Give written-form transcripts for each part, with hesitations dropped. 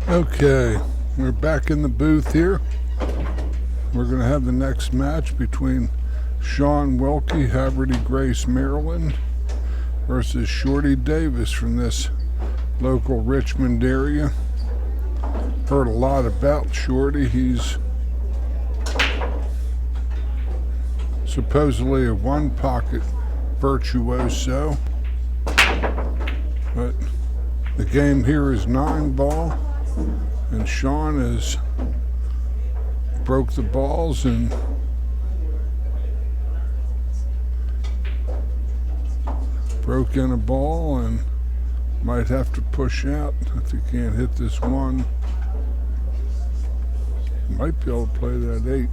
Okay, we're back in the booth here. We're going to have the next match between Shaun Wilkie, Haverty Grace, Maryland, versus Shorty Davis from this local Richmond area. Heard a lot about Shorty. He's supposedly a one-pocket virtuoso, but the game here is 9-ball, and Shaun has broke the balls and broke in a ball and might have to push out if he can't hit this one. Might be able to play that 8.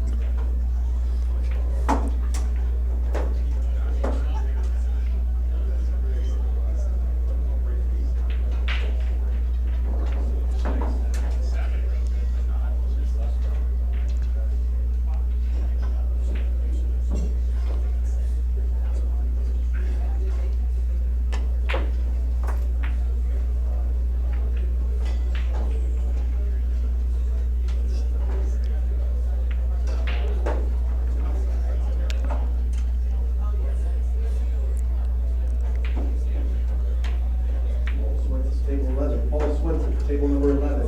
Table number 11.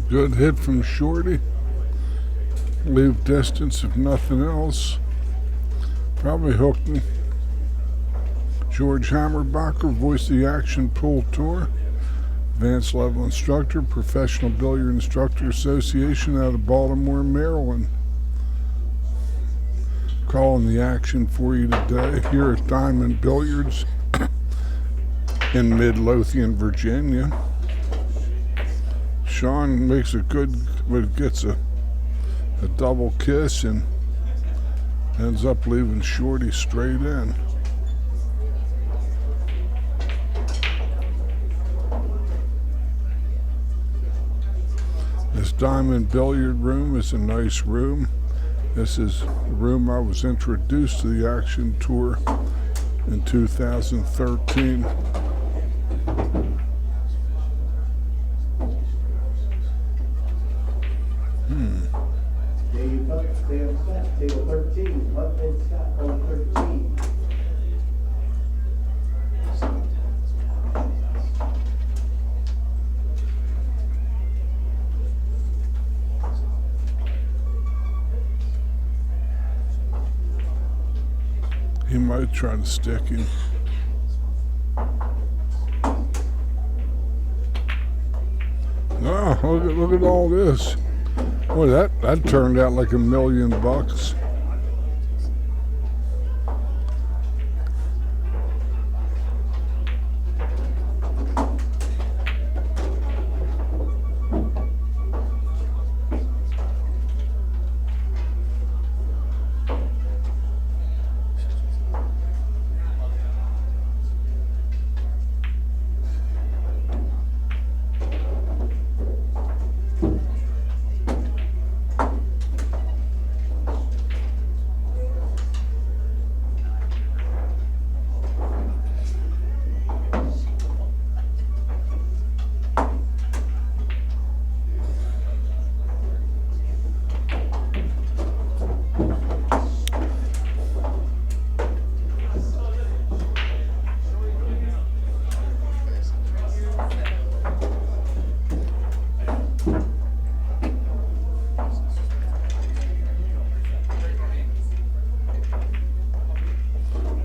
Good hit from Shorty. Leave distance if nothing else. Probably hooked him. George Hammerbacher, voice of the Action Pool Tour. Advanced level instructor, Professional Billiard Instructor Association out of Baltimore, Maryland. Calling the action for you today here at Diamond Billiards in Midlothian, Virginia. Shaun makes a good, but gets a double kiss and ends up leaving Shorty straight in. This Diamond Billiard room is a nice room. This is the room I was introduced to the Action Tour in 2013. Stay on set, table 13, left and Scott on 13. He might try to stick him. Oh, look at all this. Boy, that turned out like $1 million.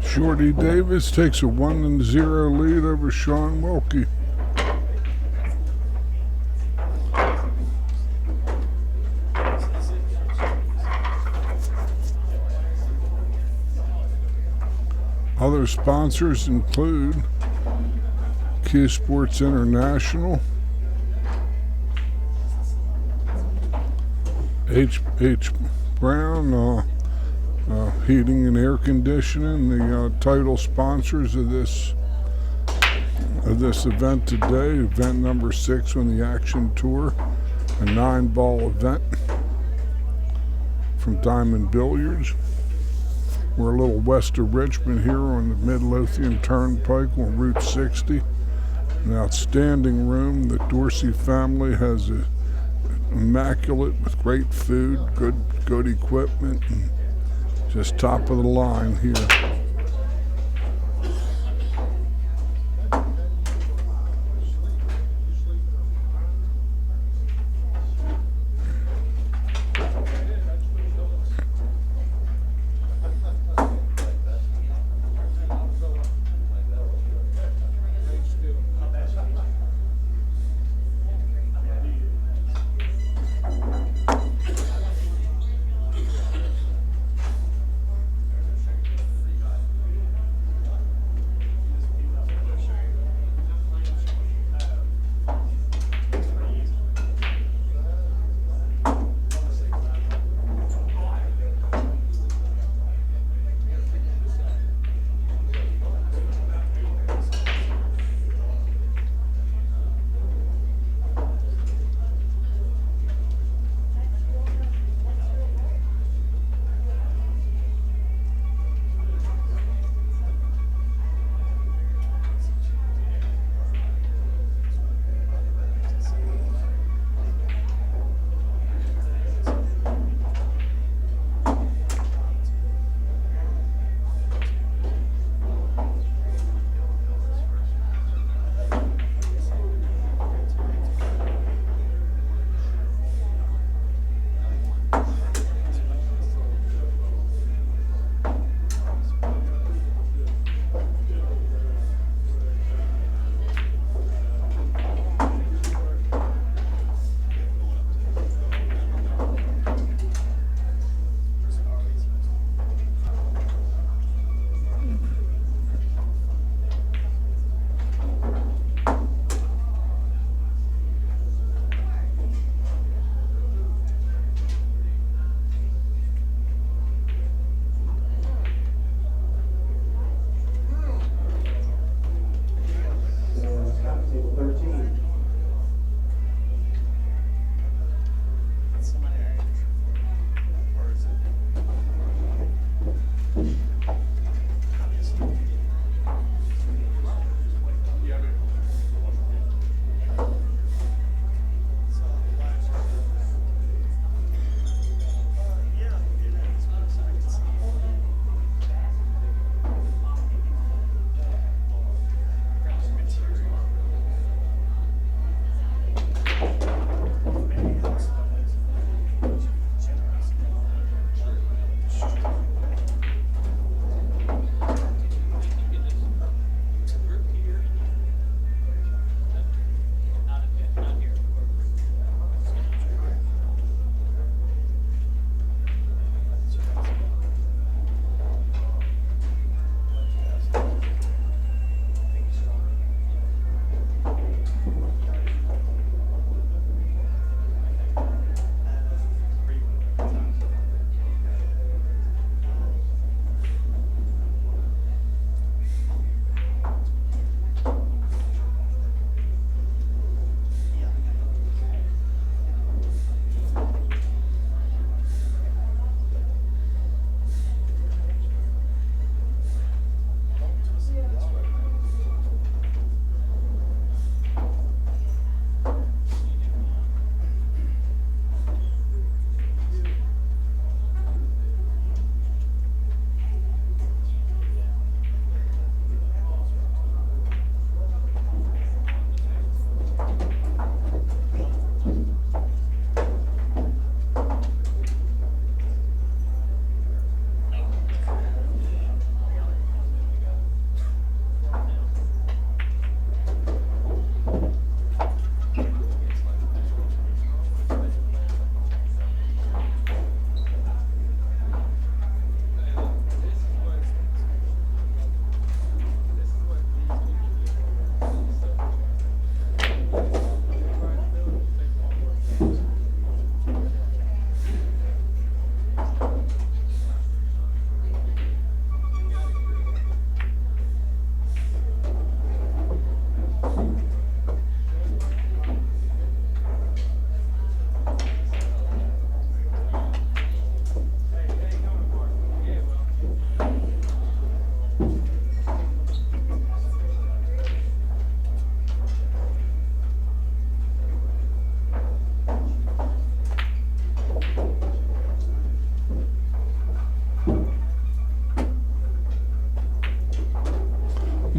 Shorty Davis takes a 1-0 lead over Shaun Wilkie. Other sponsors include Key Sports International, H. Brown, Heating and Air Conditioning, the title sponsors of this event today, event number 6 on the Action Tour, a 9-ball event from Diamond Billiards. We're a little west of Richmond here on the Midlothian Turnpike on Route 60. An outstanding room. The Dorsey family has a immaculate with great food, good equipment, and just top of the line here.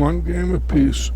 One game apiece.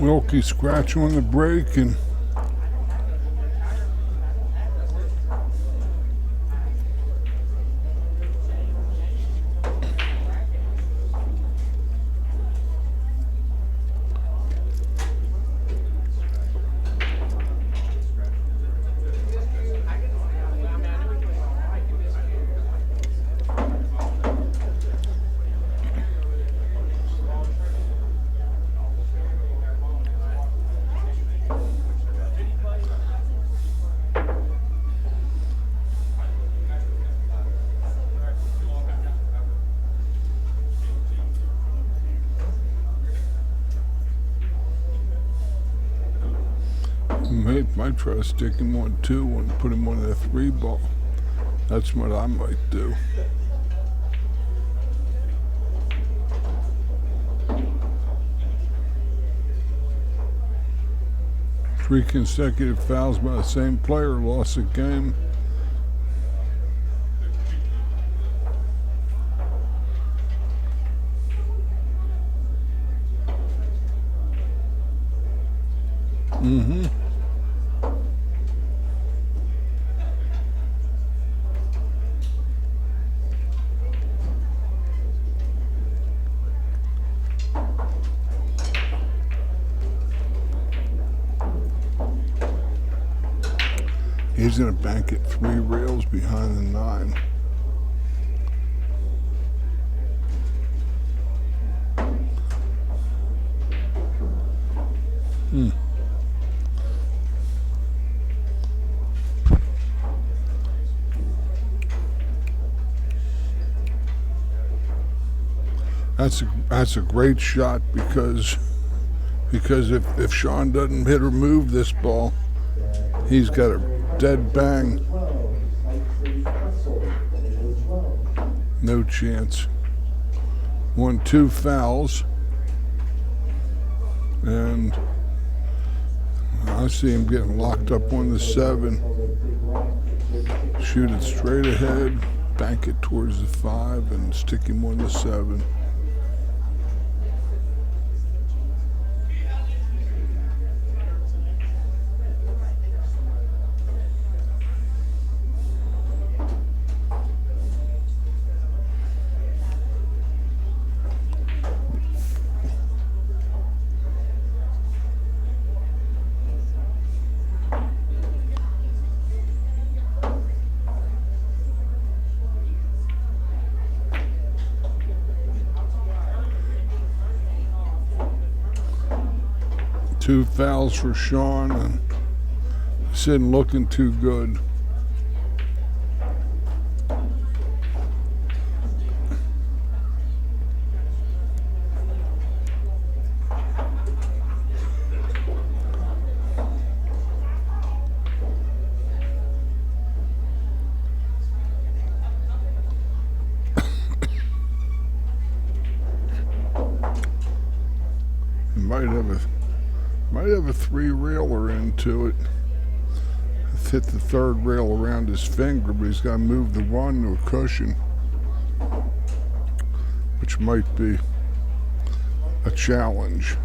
Wilkie scratch on the break and might try to stick him on 2 and put him on a 3 ball. That's what I might do. Three consecutive fouls by the same player, lost the game. He's going to bank it 3 rails behind the 9. That's a great shot because if Shaun doesn't hit or move this ball, he's got a dead bang. No chance. 1-2 fouls. And I see him getting locked up on the 7. Shoot it straight ahead, bank it towards the 5, and stick him on the 7. Two fouls for Shaun, and this isn't looking too good. Might have a 3-railer into it. It's hit the 3rd rail around his finger, but he's got to move the 1 to a cushion, which might be a challenge.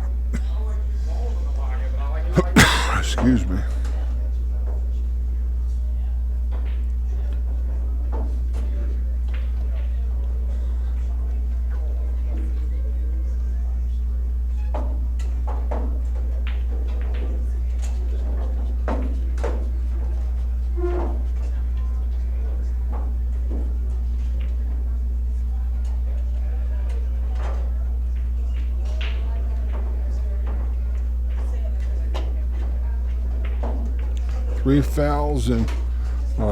Excuse me. 3 fouls, and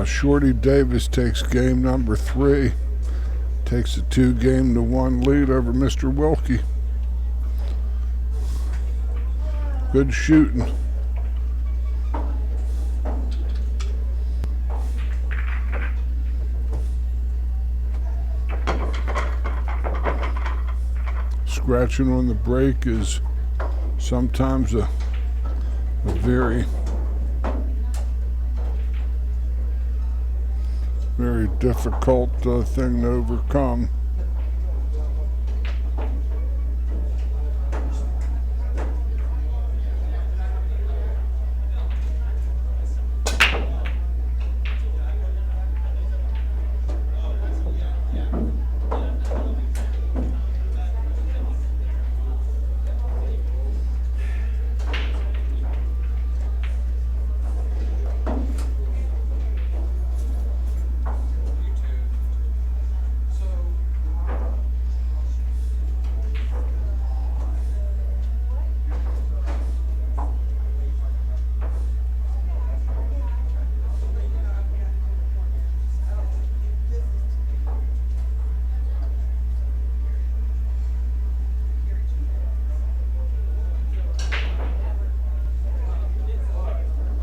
Shorty Davis takes game number 3. Takes a 2-1 lead over Mr. Wilkie. Good shooting. Scratching on the break is sometimes a very difficult thing to overcome.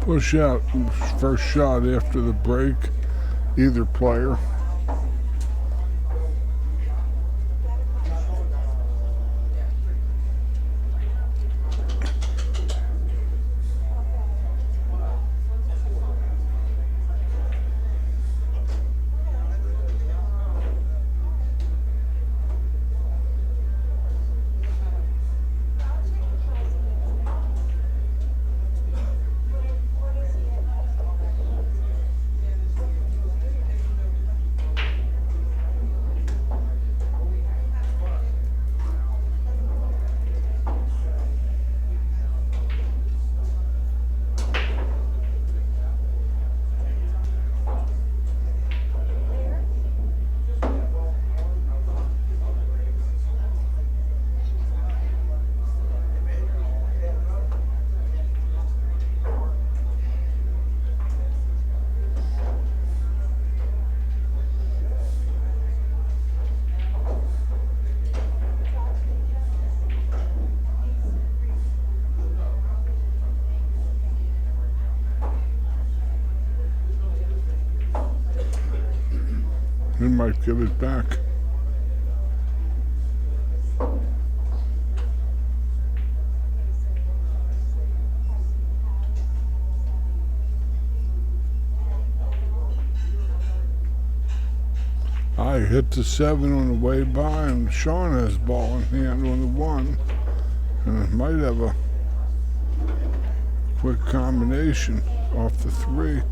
Push out first shot after the break, either player. He might give it back. I hit the 7 on the way by, and Shaun has ball in hand on the 1. And it might have a quick combination off the 3.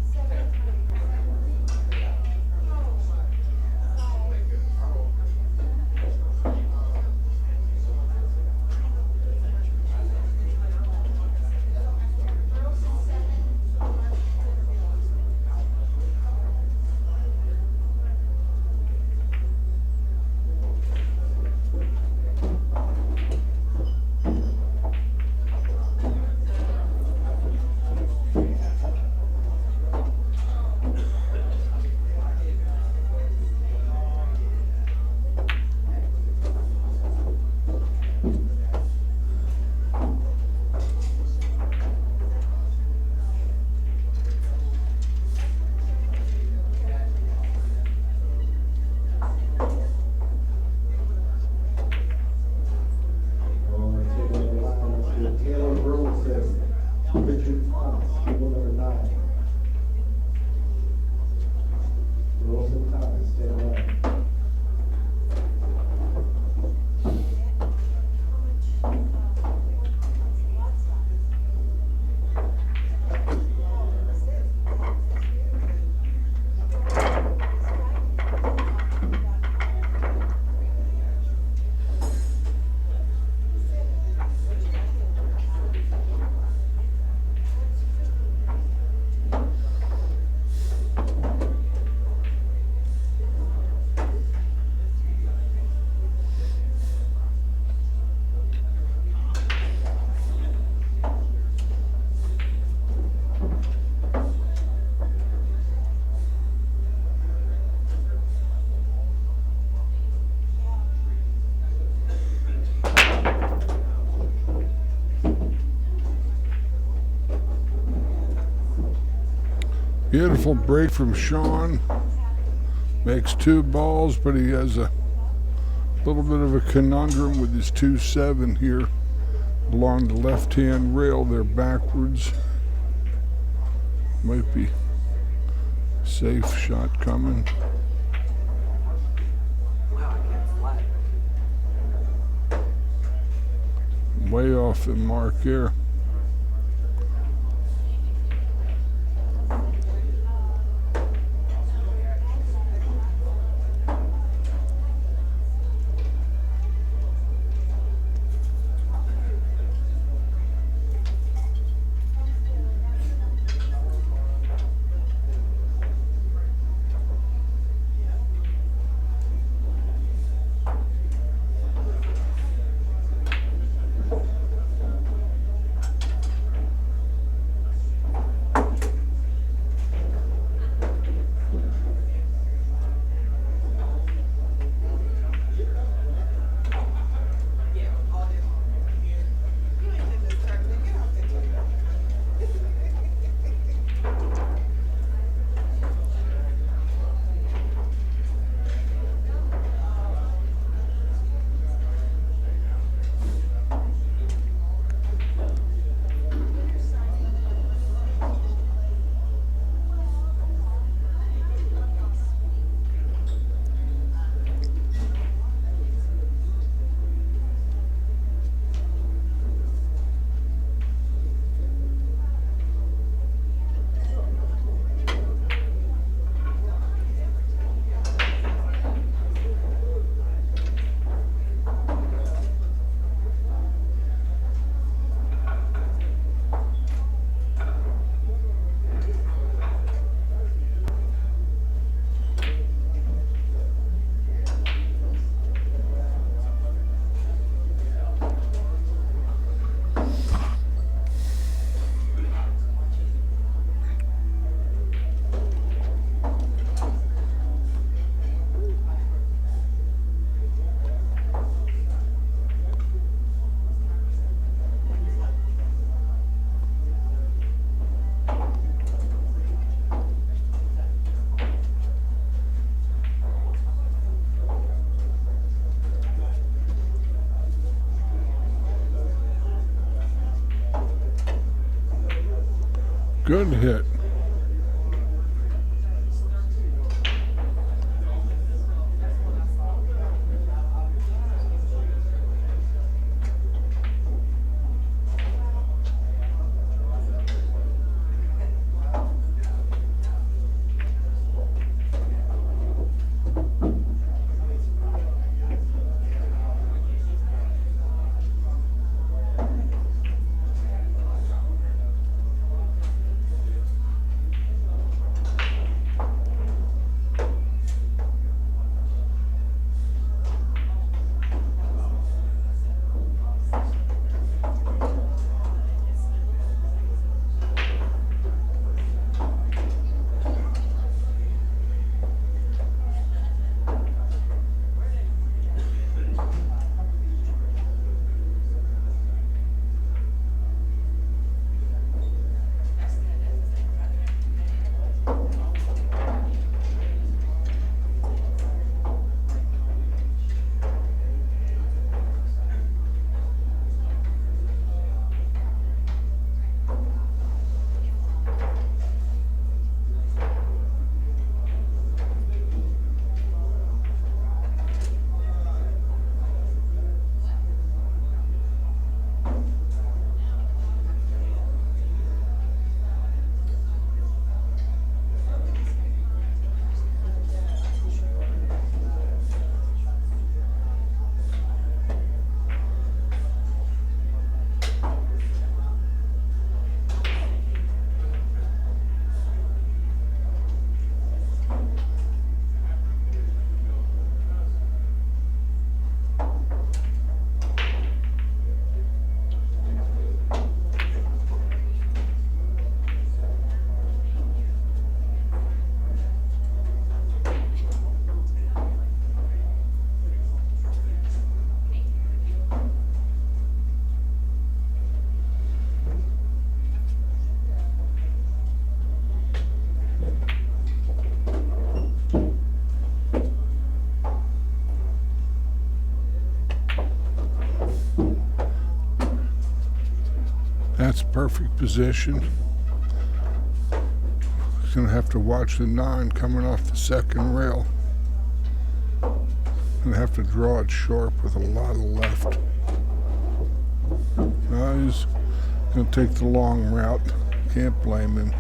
Beautiful break from Shaun. Makes 2 balls, but he has a little bit of a conundrum with his 2-7 here along the left-hand rail. They're backwards. Might be a safe shot coming. Way off the mark here. Good hit. perfect position. He's going to have to watch the 9 coming off the second rail. Going to have to draw it sharp with a lot of left. Now he's going to take the long route. Can't blame him.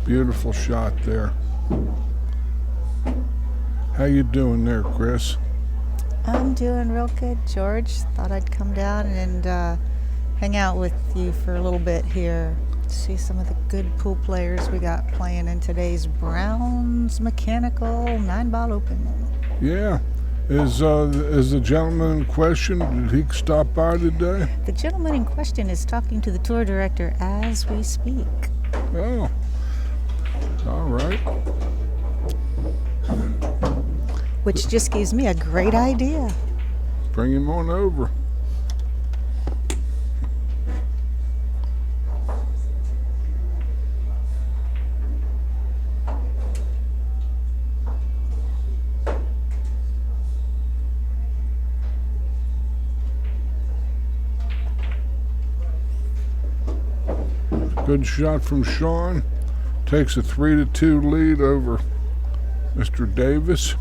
Beautiful shot there. How you doing there, Chris? I'm doing real good, George. Thought I'd come down and hang out with you for a little bit here. See some of the good pool players we got playing in today's Browns Mechanical 9-Ball Open. Yeah. Is the gentleman in question, did he stop by today? The gentleman in question is talking to the tour director as we speak. Oh. All right. Which just gives me a great idea. Bring him on over. Good shot from Shaun. Takes a 3-2 lead over Mr. Davis.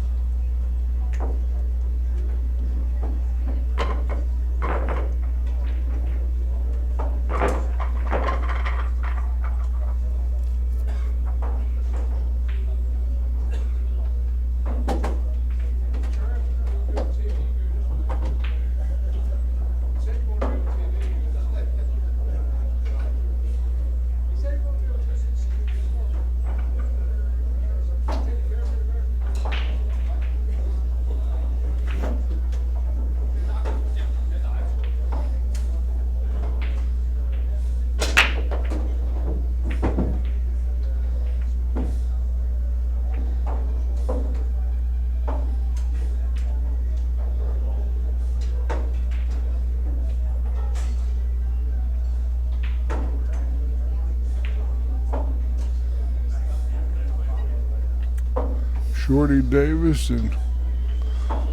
Shorty Davis and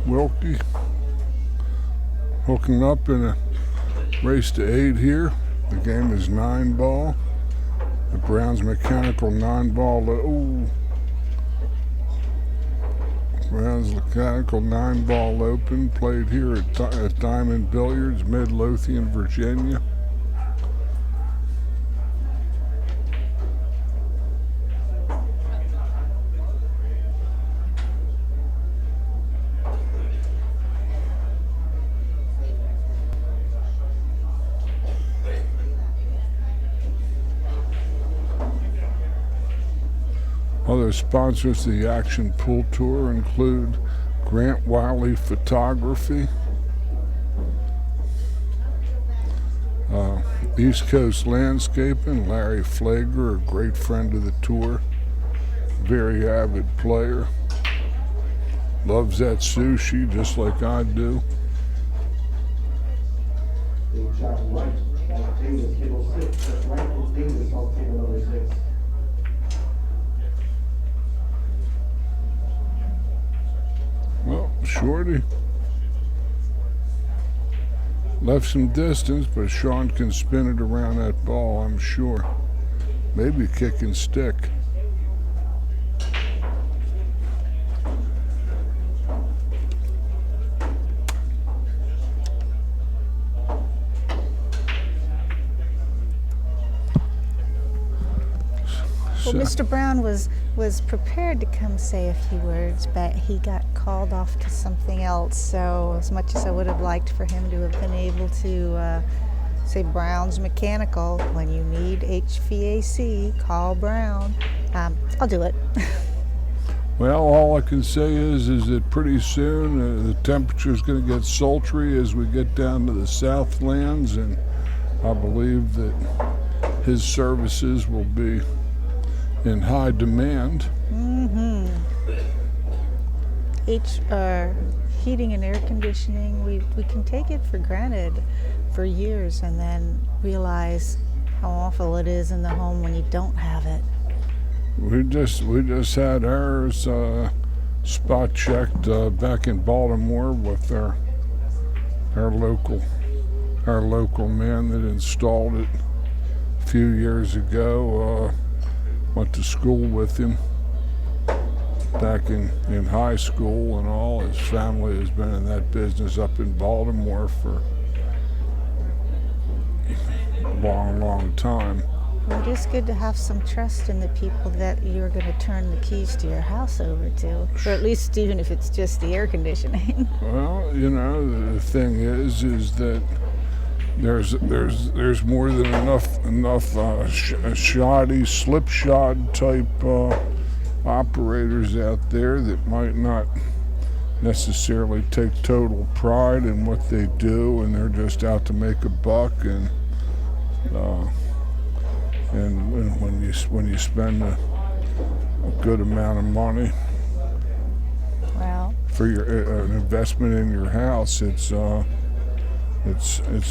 Wilkie hooking up in a race to 8 here. The game is 9-ball. The Browns Mechanical 9-ball. Oh, Browns Mechanical 9-ball Open played here at Diamond Billiards, Midlothian, Virginia. Other sponsors of the Action Pool Tour include Wylie Photography, East Coast Landscaping, Larry Flager, a great friend of the tour, very avid player, loves that sushi just like I do. Big shot right. That's Davis, table 6. That's right from Davis on table number 6. Well, Shorty left some distance, but Shaun can spin it around that ball, I'm sure. Maybe kick and stick. Well, Mr. Brown was prepared to come say a few words, but he got called off to something else. So as much as I would have liked for him to have been able to say Brown's Mechanical, when you need HVAC, call Brown. I'll do it. Well, all I can say is that pretty soon the temperature is going to get sultry as we get down to the Southlands, and I believe that his services will be in high demand. Mm-hmm. Heating and air conditioning, we can take it for granted for years and then realize how awful it is in the home when you don't have it. We just had ours spot checked back in Baltimore with our our local man that installed it a few years ago. Went to school with him back in high school and all. His family has been in that business up in Baltimore for a long time. Well, it is good to have some trust in the people that you're going to turn the keys to your house over to, or at least even if it's just the air conditioning. Well, the thing is that there's more than enough shoddy, slipshod type operators out there that might not necessarily take total pride in what they do, and they're just out to make a buck. And when you spend a good amount of money for an investment in your house, it's a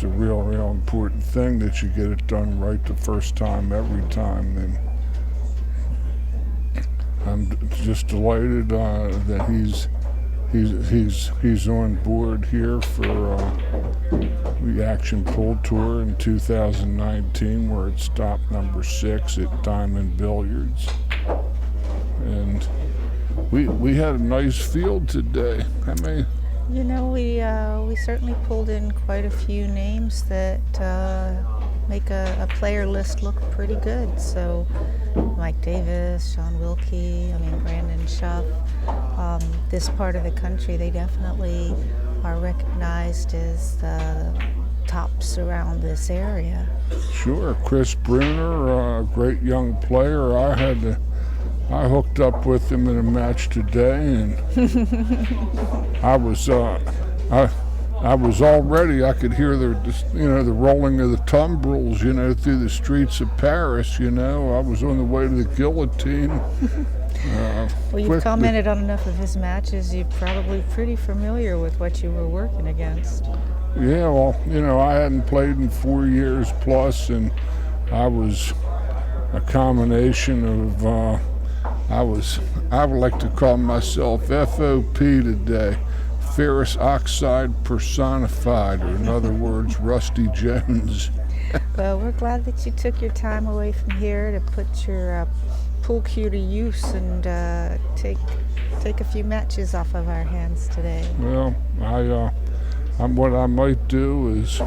real important thing that you get it done right the first time, every time. And I'm just delighted that he's on board here for the Action Pool Tour in 2019, where it stopped number 6 at Diamond Billiards. And we had a nice field today. How many? We certainly pulled in quite a few names that make a player list look pretty good. So Mike Davis, Shaun, Wilkie, Brandon Schuff. This part of the country, they definitely are recognized as the tops around this area. Sure. Chris Bruner, a great young player. I hooked up with him in a match today, and I was already. I could hear the rolling of the tumbrils, through the streets of Paris. I was on the way to the guillotine. Well, you've commented on enough of his matches. You're probably pretty familiar with what you were working against. Yeah, well, I hadn't played in 4 years plus, and I was a combination of. I would like to call myself FOP today, ferrous oxide personified, or in other words, Rusty Jones. Well, we're glad that you took your time away from here to put your pool cue to use and take a few matches off of our hands today. Well, what I might do is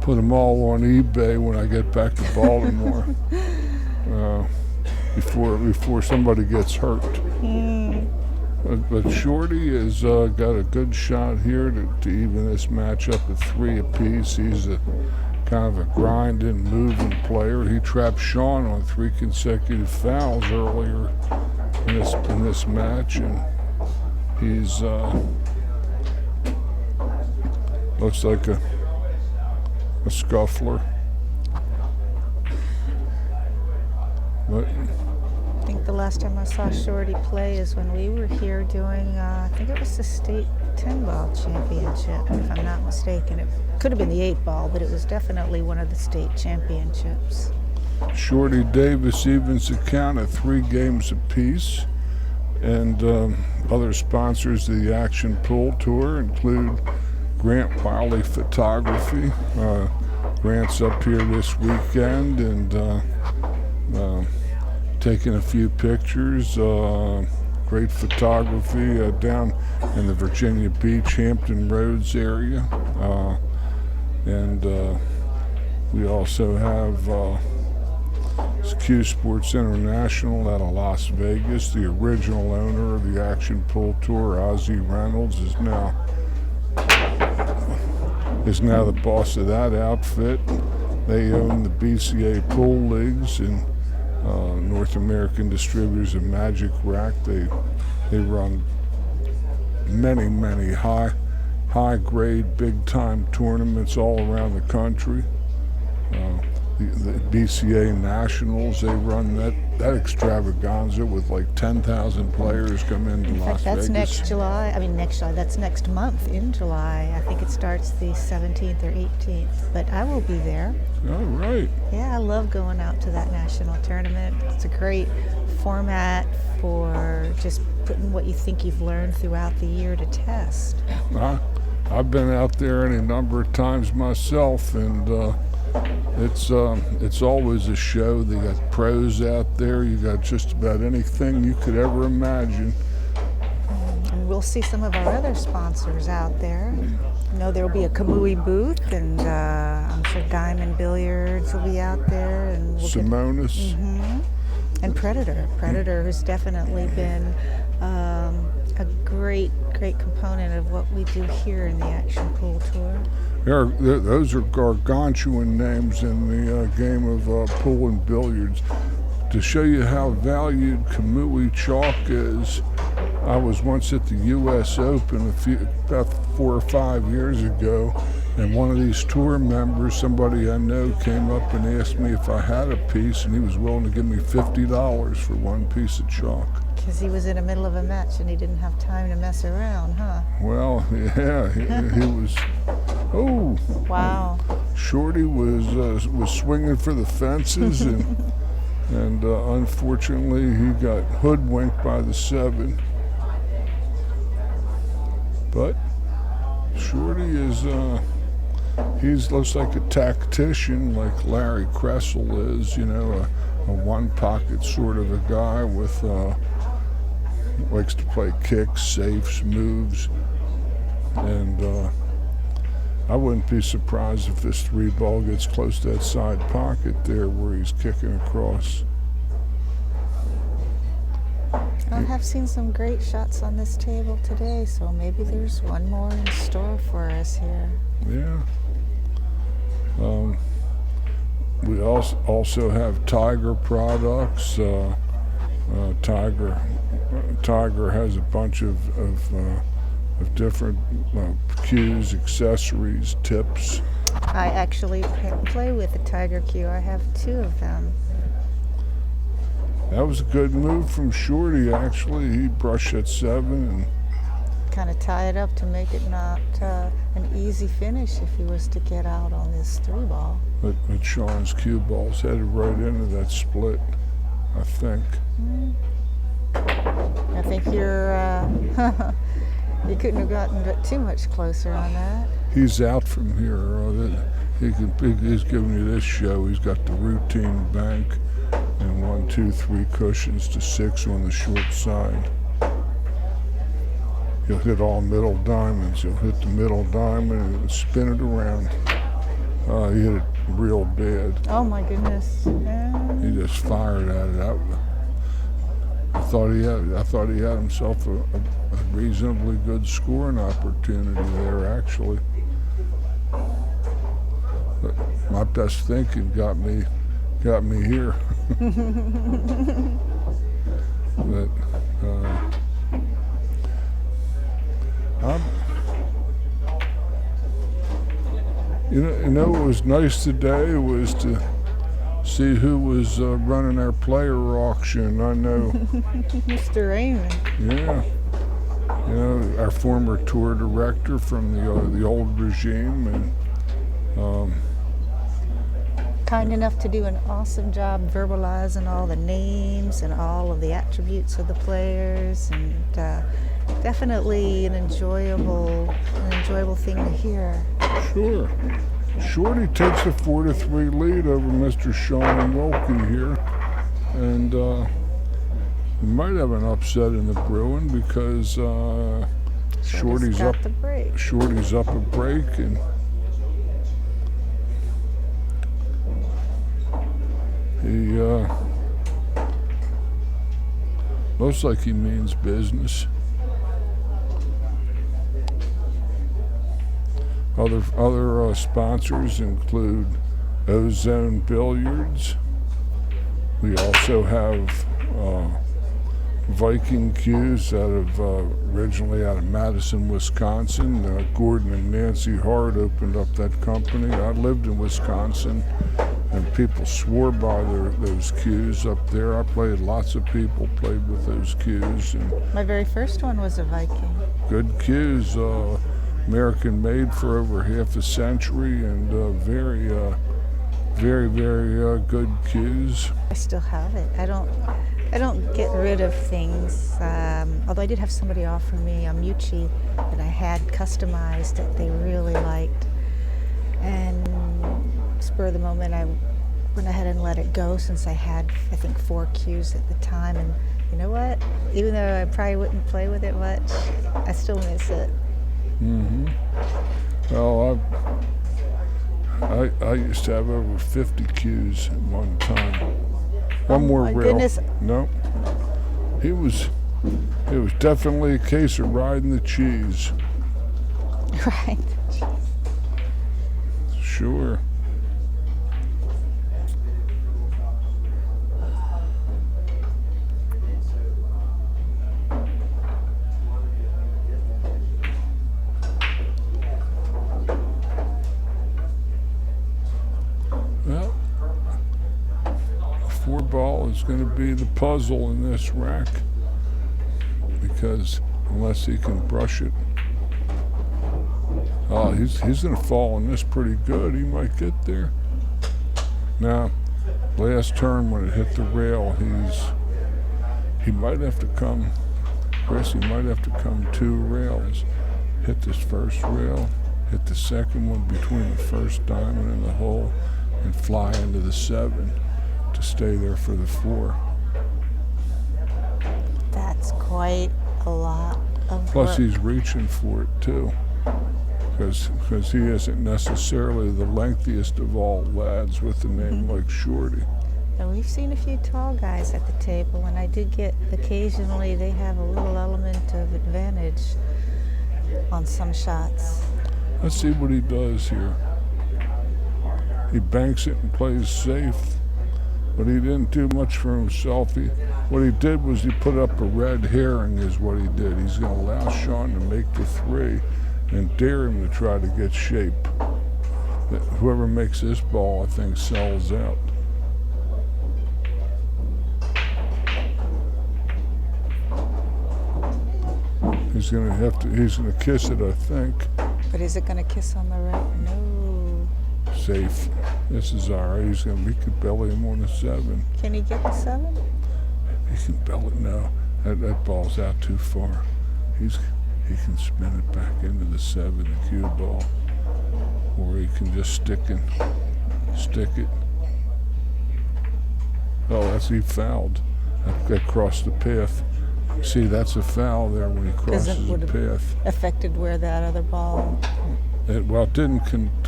put them all on eBay when I get back to Baltimore. Before somebody gets hurt. But Shorty has got a good shot here to even this match up at 3 apiece. He's a kind of a grinding, moving player. He trapped Shaun on 3 consecutive fouls earlier in this match, and he's looks like a scuffler. But I think the last time I saw Shorty play is when we were here doing, I think it was the state 10-ball championship, if I'm not mistaken. It could have been the 8-ball, but it was definitely one of the state championships. Shorty Davis evens the count at 3 games apiece, and other sponsors of the Action Pool Tour include Grant Wylie Photography. Grant's up here this weekend and taking a few pictures. Great photography down in the Virginia Beach, Hampton Roads area. And we also have Q Sports International out of Las Vegas. The original owner of the Action Pool Tour, Ozzy Reynolds, is now the boss of that outfit. They own the BCA pool leagues and North American distributors of Magic Rack. They run many high grade, big time tournaments all around the country. The BCA Nationals, they run that extravaganza with like 10,000 players come into Las Vegas. That's next July. That's next month in July. I think it starts the 17th or 18th, but I will be there. All right. Yeah, I love going out to that national tournament. It's a great format for just putting what you think you've learned throughout the year to test. I've been out there any number of times myself, and it's always a show. They got pros out there. You got just about anything you could ever imagine. And we'll see some of our other sponsors out there. You know, there'll be a Kamui booth, and I'm sure Diamond Billiards will be out there, and we'll Simonis. and Predator, who's definitely been a great component of what we do here in the Action Pool Tour. Those are gargantuan names in the game of pool and billiards. To show you how valued Kamui chalk is, I was once at the U.S. Open about 4 or 5 years ago, and one of these tour members, somebody I know, came up and asked me if I had a piece, and he was willing to give me $50 for one piece of chalk. Because he was in the middle of a match and he didn't have time to mess around, huh? Well, yeah, he was. Oh, wow! Shorty was swinging for the fences, and unfortunately he got hoodwinked by the 7. But Shorty is he looks like a tactician, like Larry Kressel is. You know, a one-pocket sort of a guy with. Likes to play kicks, safes, moves, and I wouldn't be surprised if this 3-ball gets close to that side pocket there where he's kicking across. I have seen some great shots on this table today, so maybe there's one more in store for us here. Yeah. We also have Tiger products. Tiger has a bunch of different cues, accessories, tips. I actually play with the Tiger cue. I have 2 of them. That was a good move from Shorty, actually. He brushed at 7 and kind of tie it up to make it not an easy finish if he was to get out on this 3-ball. But Shaun's cue ball's headed right into that split, I think. I think you couldn't have gotten too much closer on that. He's out from here. He's giving you this show. He's got the routine bank and 1, 2, 3 cushions to 6 on the short side. He'll hit all middle diamonds. He'll hit the middle diamond and spin it around. He hit it real bad. Oh my goodness! He just fired at it. I thought he had himself a reasonably good scoring opportunity there, actually. But my best thinking got me here. But you know what was nice today was to see who was running our player auction. I know Mr. Raymond. Yeah, you know, our former tour director from the old regime, and kind enough to do an awesome job verbalizing all the names and all of the attributes of the players, and definitely an enjoyable thing to hear. Sure. Shorty takes a 4-3 lead over Mr. Shaun Wilkie here, and we might have an upset in the brewing because Shorty's up a break, and he looks like he means business. Other sponsors include Ozone Billiards. We also have Viking cues originally out of Madison, Wisconsin. Gordon and Nancy Hart opened up that company. I lived in Wisconsin, and people swore by those cues up there. Lots of people played with those cues. And my very first one was a Viking. Good cues, American made for over half a century, and very, very good cues. I still have it. I don't get rid of things. Although I did have somebody offer me a Mucci that I had customized that they really liked. And spur of the moment, I went ahead and let it go since I had, I think, 4 cues at the time. And you know what? Even though I probably wouldn't play with it much, I still miss it. Mm-hmm. Well, I used to have over 50 cues at one time. One more my reel. goodness. No. It was definitely a case of riding the cheese. Right. Sure. Well, 4-ball is going to be the puzzle in this rack, because unless he can brush it. Oh, he's going to fall on this pretty good. He might get there. Now, last turn when it hit the rail, he might have to come, Chris, he might have to come 2 rails. Hit this first rail, hit the second one between the first diamond and the hole, and fly into the 7 to stay there for the 4. That's quite a lot of Plus work. he's reaching for it too, because he isn't necessarily the lengthiest of all lads with a name like Shorty. And we've seen a few tall guys at the table, and I did get occasionally they have a little element of advantage on some shots. Let's see what he does here. He banks it and plays safe, but he didn't do much for himself. What he did was he put up a red herring is what he did. He's going to allow Shaun to make the 3 and dare him to try to get shape. Whoever makes this ball, I think, sells out. He's going to kiss it, I think. But is it going to kiss on the right? No. Safe. This is all right. We could belly him on a 7. Can he get the 7? He can belly. No, that ball's out too far. He can spin it back into the 7, the cue ball, or he can just stick it. Oh, he fouled. That crossed the path. See, that's a foul there when he crosses the path. Affected where that other ball. It didn't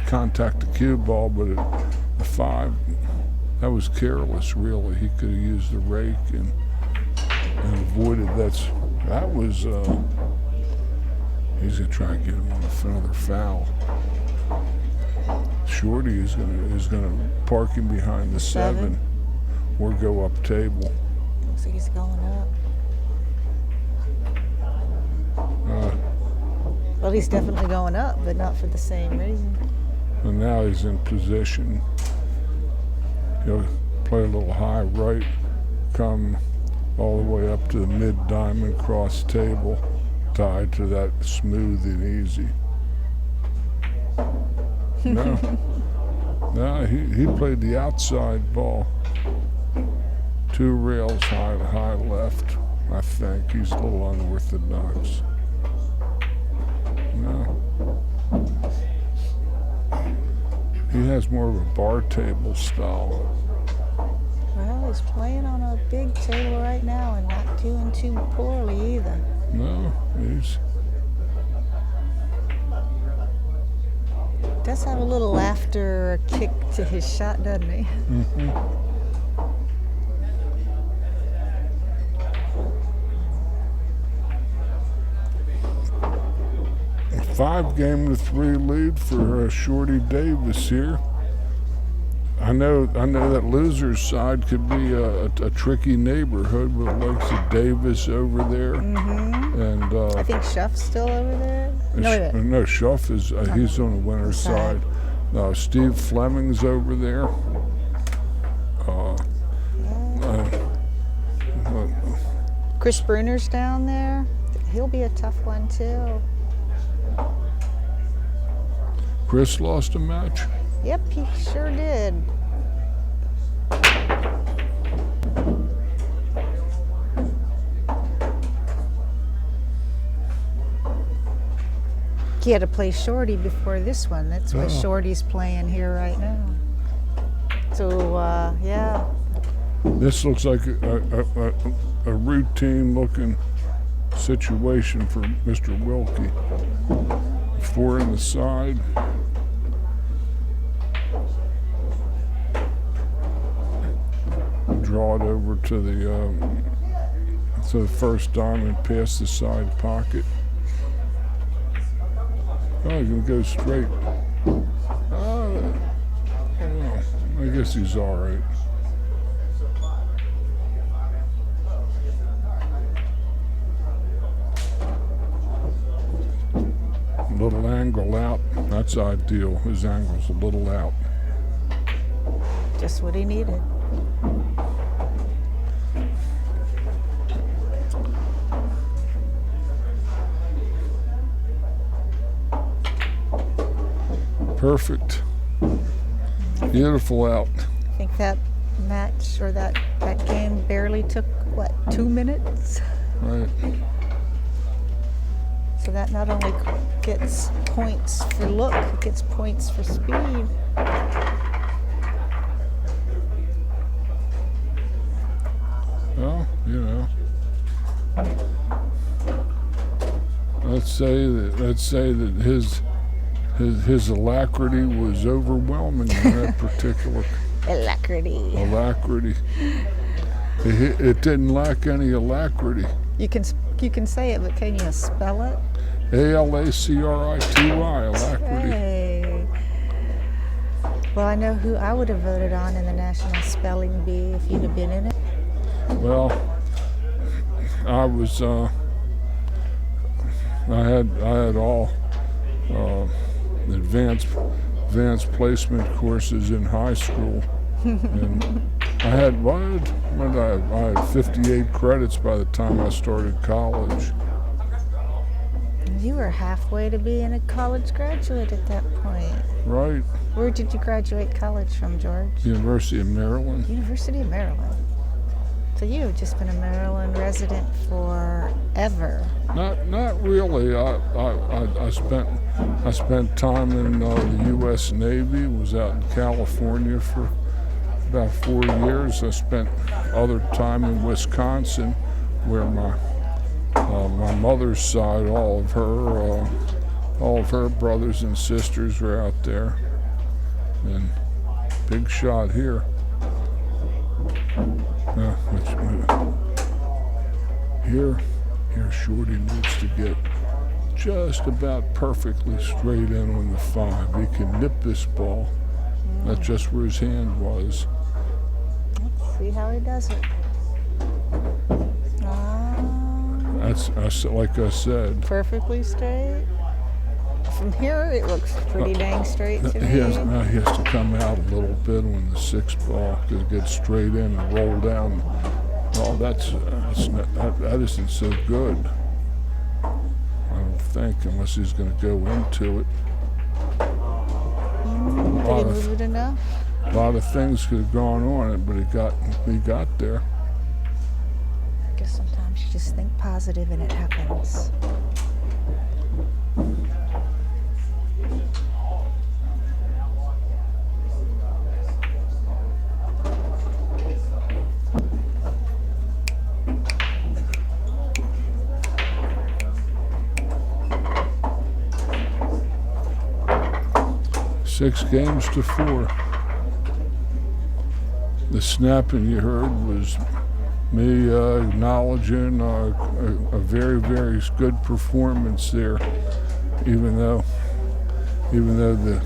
contact the cue ball, but the 5, that was careless, really. He could have used the rake and avoided that was, he's going to try and get him on another foul. Shorty is going to park him behind the 7 or go up table. Looks like he's going up. Well, he's definitely going up, but not for the same reason. And now he's in position. He'll play a little high right, come all the way up to the mid-diamond cross table, tied to that smooth and easy. No, he played the outside ball. 2 rails high left, I think. He's a little unorthodox. No. He has more of a bar table style. Well, he's playing on a big table right now and not doing too poorly either. No, Does have a little laughter or kick to his shot, doesn't he? Mm-hmm. 5-3 lead for Shorty Davis here. I know that loser's side could be a tricky neighborhood with the likes of Davis over there, and I think Shuff's still over there. No, Shuff is he's on the winner's side. Steve Fleming's over there. Chris Bruner's down there. He'll be a tough one too. Chris lost a match. Yep, he sure did. Wilkie had to play Shorty before this one. That's why Oh. Shorty's playing here right now. So, yeah. This looks like a routine-looking situation for Mr. Wilkie. 4 in the side. Draw it over to the first diamond past the side pocket. Oh, he's gonna go straight. I don't know. I guess he's all right. Little angle out. That's ideal. His angle's a little out. Just what he needed. Perfect. Beautiful out. I think that match or that game barely took, what, 2 minutes? Right. So that not only gets points for look, it gets points for speed. Well, you know. Let's say that his alacrity was overwhelming in that particular alacrity. It didn't lack any alacrity. You can say it, but can you spell it? Alacrity, alacrity. Hey. Well, I know who I would have voted on in the National Spelling Bee if you'd have been in it. Well, I was. I had all advanced placement courses in high school, and I had 58 credits by the time I started college. You were halfway to being a college graduate at that point. Right. Where did you graduate college from, George? University of Maryland. University of Maryland. So you have just been a Maryland resident forever. Not really. I spent time in the U.S. Navy. Was out in California for about 4 years. I spent other time in Wisconsin, where my mother's side, all of her brothers and sisters were out there. And big shot here. Here Shorty needs to get just about perfectly straight in on the 5. He can nip this ball. That's just where his hand was. Let's see how he does it. That's like I said. Perfectly straight. From here, it looks pretty dang straight to me. He has to come out a little bit on the 6 ball to get straight in and roll down. Oh, that isn't so good. I don't think, unless he's going to go into it. Did he move it enough? A lot of things could have gone on it, but he got there. I guess sometimes you just think positive and it happens. Six games to 4. The snapping you heard was me acknowledging a very, very good performance there, even though the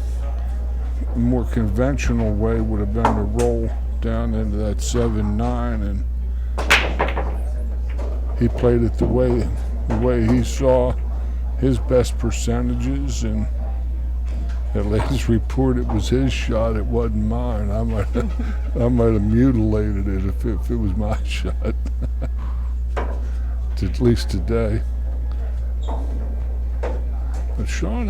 more conventional way would have been to roll down into that 7-9, and he played it the way he saw his best percentages, and at latest report, it was his shot. It wasn't mine. I might have mutilated it if it was my shot. At least today. But Shaun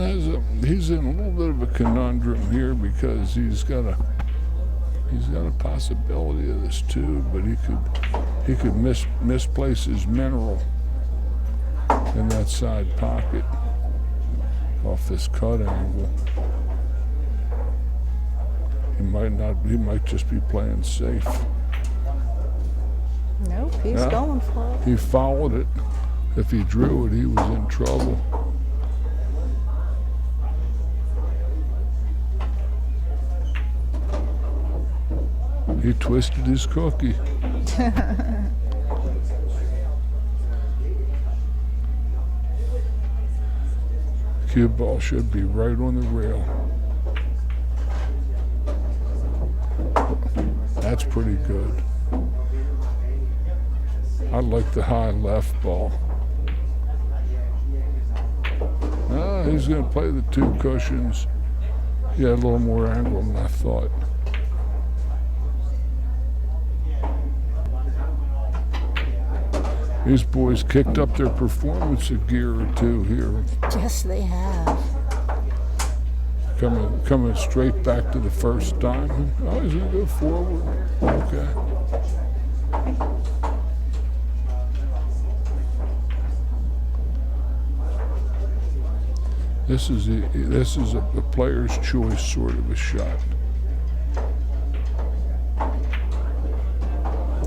he's in a little bit of a conundrum here because he's got a possibility of this too, but he could misplace his mineral in that side pocket. off this cut angle. He might just be playing safe. Nope, he's going for it. He followed it. If he drew it, he was in trouble. He twisted his cookie. Cue ball should be right on the rail. That's pretty good. I like the high left ball. He's going to play the two cushions. He had a little more angle than I thought. These boys kicked up their performance a gear or two here. Yes, they have. Coming straight back to the first time. Oh, he's going to go forward. Okay. This is a player's choice sort of a shot.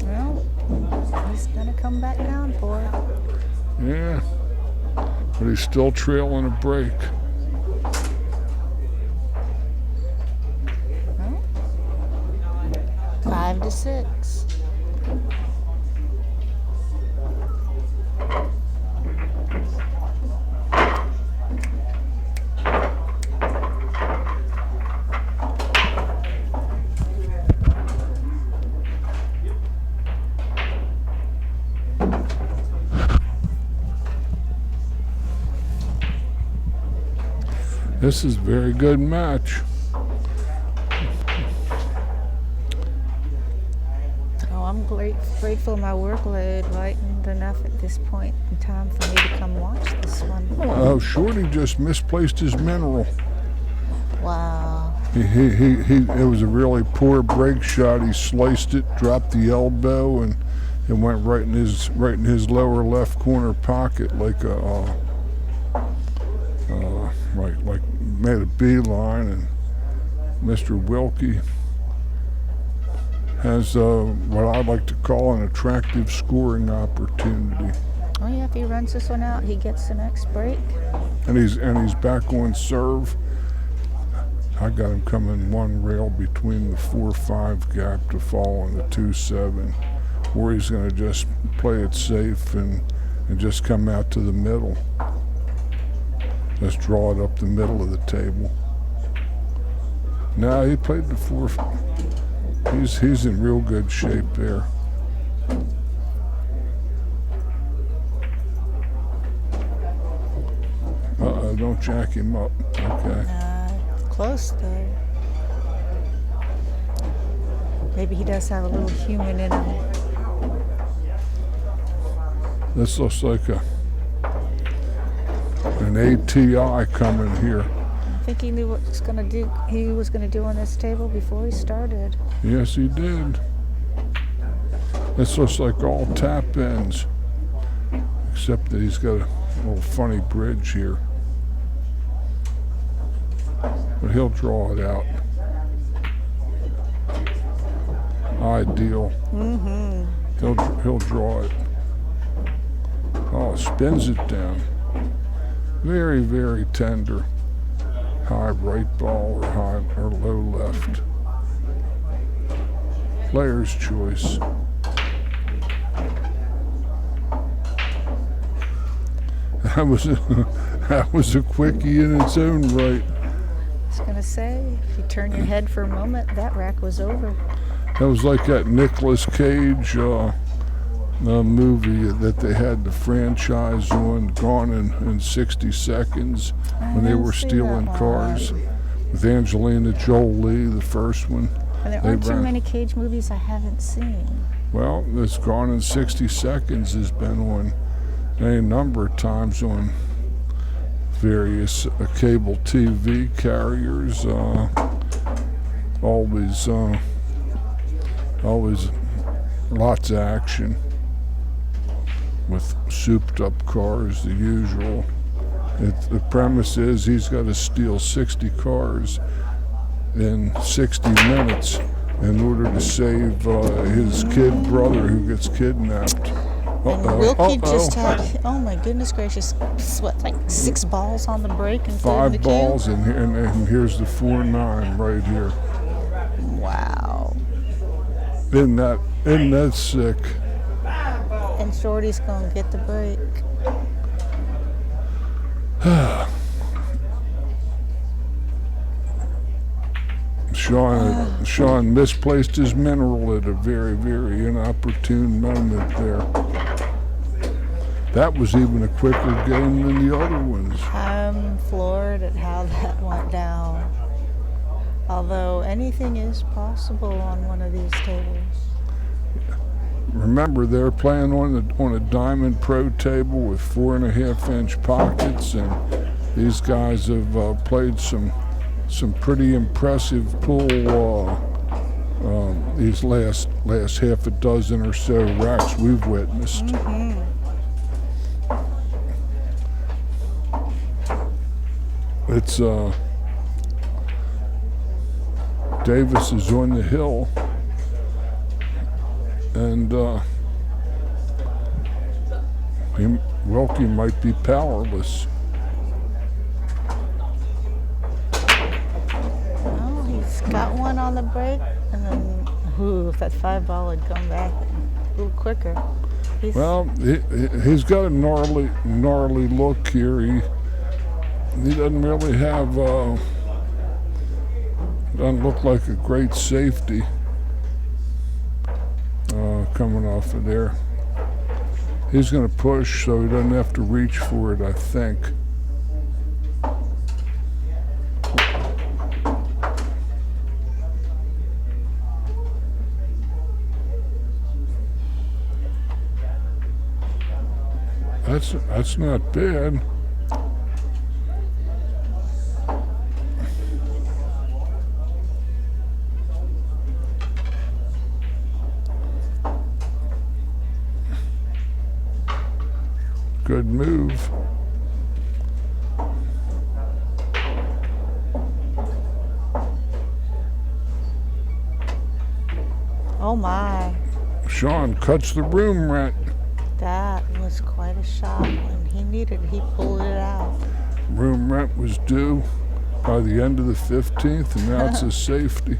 Well, he's gonna come back down for it. Yeah, but he's still trailing a break. Well, 5-6. This is a very good match. Oh, I'm grateful my workload lightened enough at this point in time for me to come watch this one. Oh, Shorty just misplaced his mineral. Wow. It was a really poor break shot. He sliced it, dropped the elbow, and it went right in his lower left corner pocket like a like made a beeline. And Mr. Wilkie has what I like to call an attractive scoring opportunity. Oh yeah, if he runs this one out, he gets the next break. And he's back on serve. I got him coming one rail between the 4-5 gap to fall on the 2-7, or he's going to just play it safe and just come out to the middle. Just draw it up the middle of the table. Now he played the 4. He's in real good shape there. Don't jack him up. Okay. Close though. Maybe he does have a little human in him. This looks like an ATI coming here. I think he knew what he was gonna do on this table before he started. Yes, he did. This looks like all tap ends, except that he's got a little funny bridge here. But he'll draw it out. Ideal. Mm-hmm. He'll draw it. Oh, spins it down. Very, very tender. High right ball or high or low left. Player's choice. That was a quickie in its own right. I was gonna say, if you turn your head for a moment, that rack was over. That was like that Nicolas Cage movie that they had the franchise on, Gone in 60 Seconds, when they were stealing cars with Angelina Jolie, the first one. And there aren't too many Cage movies I haven't seen. Well, this Gone in 60 Seconds has been on a number of times on various cable TV carriers. Always lots of action with souped up cars, the usual. The premise is he's got to steal 60 cars in 60 minutes in order to save his kid brother who gets kidnapped. And Wilkie just had, oh my goodness gracious, what, like 6 balls on the break and 5 balls, and here's the 4-9 right here. Wow. Isn't that sick? And Shorty's going to get the break. Shaun misplaced his mineral at a very, very inopportune moment there. That was even a quicker game than the other ones. I'm floored at how that went down. Although anything is possible on one of these tables. Remember, they're playing on a Diamond Pro table with 4.5-inch pockets, and these guys have played some pretty impressive pool these last half a dozen or so racks we've witnessed. Mm-hmm. It's Davis is on the hill, and Wilkie might be powerless. Oh, he's got one on the break, and then, if that 5 ball had come back a little quicker. Well, he's got a gnarly look here. He doesn't really have, doesn't look like a great safety coming off of there. He's going to push so he doesn't have to reach for it, I think. That's not bad. Good move. Oh my. Shaun cuts the room rent. That was quite a shot. When he pulled it out. Room rent was due by the end of the 15th, and now it's a safety.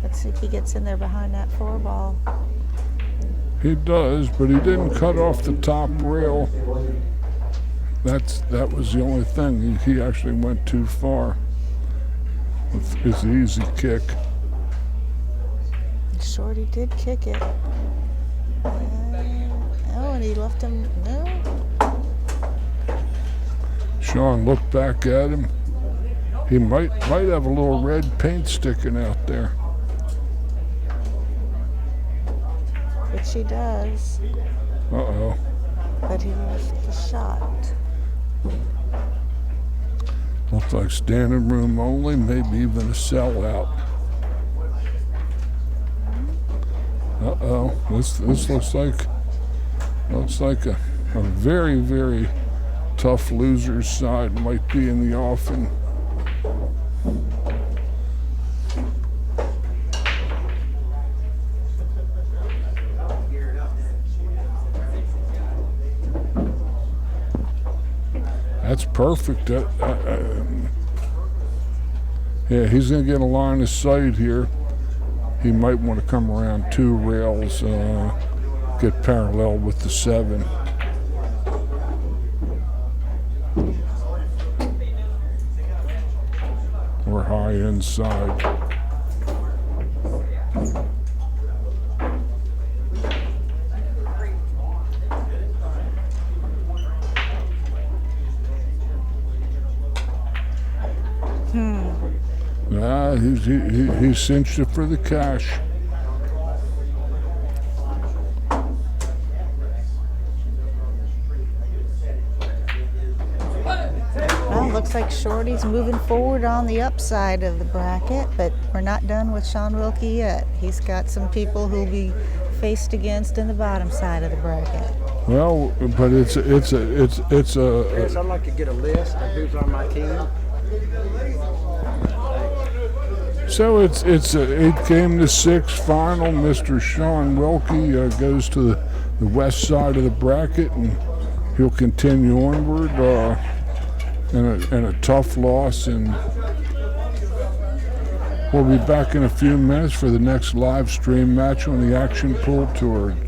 Let's see if he gets in there behind that 4 ball. He does, but he didn't cut off the top rail. That was the only thing. He actually went too far with his easy kick. Shorty did kick it. And he left him. No. Shaun looked back at him. He might have a little red paint sticking out there. Which he does. Uh-oh. But he missed the shot. Looks like standing room only, maybe even a sellout. Uh-oh. This looks like a very, very tough loser's side might be in the offing. That's perfect. Yeah, he's going to get a line of sight here. He might want to come around 2 rails, get parallel with the 7. Or high inside. Nah, he cinched it for the cash. Well, looks like Shorty's moving forward on the upside of the bracket, but we're not done with Shaun Wilkie yet. He's got some people who'll be faced against in the bottom side of the bracket. Well, but it's a Yes, I'd like to get a list of who's on my team. so it's a 8-6 final. Mr. Shaun Wilkie goes to the west side of the bracket, and he'll continue onward in a tough loss. And we'll be back in a few minutes for the next live stream match on the Action Pool Tour.